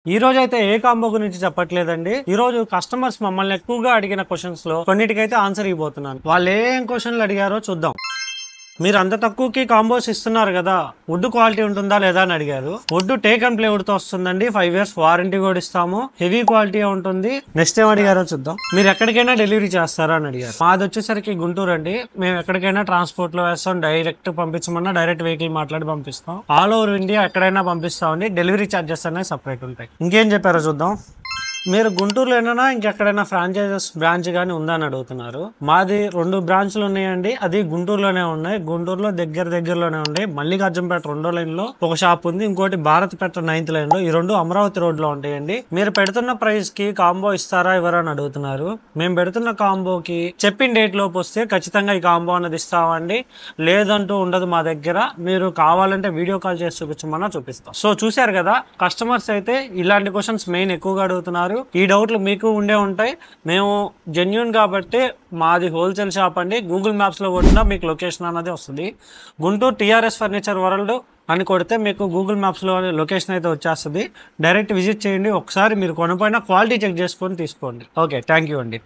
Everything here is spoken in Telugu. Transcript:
ఈ రోజు అయితే ఏ కాంబో గురించి చెప్పట్లేదండి. ఈ రోజు కస్టమర్స్ మమ్మల్ని ఎక్కువగా అడిగిన క్వశ్చన్స్ లో కొన్నిటికైతే ఆన్సర్ ఇవ్వబోతున్నాను. వాళ్ళు ఏం క్వశ్చన్లు అడిగారో చూద్దాం. మీరు అంత తక్కువకి కాంబోస్ ఇస్తున్నారు కదా, వుడ్ క్వాలిటీ ఉంటుందా లేదా అని అడిగారు. Wood take and play wood తో వస్తుందండి. 5 years వారంటీ కూడా ఇస్తాము. హెవీ క్వాలిటీ ఉంటుంది. నెక్స్ట్ ఏం అడిగారో చూద్దాం. మీరు ఎక్కడికైనా డెలివరీ చేస్తారా అని అడిగారు. మాది వచ్చేసరికి గుంటూరు అండి. మేము ఎక్కడికైనా ట్రాన్స్పోర్ట్ లో వేస్తాం. డైరెక్ట్ పంపించమన్నా డైరెక్ట్ వెహికల్ మాట్లాడి పంపిస్తాం. ఆల్ ఓవర్ ఇండియా ఎక్కడైనా పంపిస్తామండి. డెలివరీ ఛార్జెస్ అనేవి సపరేట్ ఉంటాయి. ఇంకేం చెప్పారో చూద్దాం. మీరు గుంటూరులోనైనా ఇంకెక్కడైనా ఫ్రాంచైజెస్ బ్రాంచ్ గానీ ఉందని అడుగుతున్నారు. మాది 2 బ్రాంచ్లు ఉన్నాయండి. అది గుంటూరులోనే ఉన్నాయి. గుంటూరులో దగ్గరలోనే ఉన్నాయి. మల్లికార్జునపేట 2వ లైన్ లో ఒక షాప్ ఉంది. ఇంకోటి భారత్పేట 9th లైన్ లో. ఈ 2 అమరావతి రోడ్ లో ఉంటాయండి. మీరు పెడుతున్న ప్రైస్ కి కాంబో ఇస్తారా ఎవరు అని అడుగుతున్నారు. మేము పెడుతున్న కాంబోకి చెప్పిన డేట్ లోపు వస్తే ఖచ్చితంగా ఈ కాంబో అనేది ఇస్తామండి. లేదంటూ ఉండదు మా దగ్గర. మీరు కావాలంటే వీడియో కాల్ చేసి చూపించమన్నా చూపిస్తాం. సో చూశారు కదా, కస్టమర్స్ అయితే ఇలాంటి క్వశ్చన్స్ మెయిన్ ఎక్కువగా అడుగుతున్నారు. ఈ డౌట్లు మీకు ఉండే ఉంటాయి. మేము జెన్యూన్ కాబట్టి మాది హోల్సేల్ షాప్ అండి. గూగుల్ మ్యాప్స్ లో కొట్టినా మీకు లొకేషన్ అనేది వస్తుంది. గుంటూరు టిఆర్ఎస్ ఫర్నిచర్ వరల్డ్ అని కొడితే మీకు గూగుల్ మ్యాప్స్ లో లొకేషన్ అయితే వచ్చేస్తుంది. డైరెక్ట్ విజిట్ చేయండి. ఒకసారి మీరు కొనపోయినా క్వాలిటీ చెక్ చేసుకొని తీసుకోండి. ఓకే, థ్యాంక్ యూ అండి.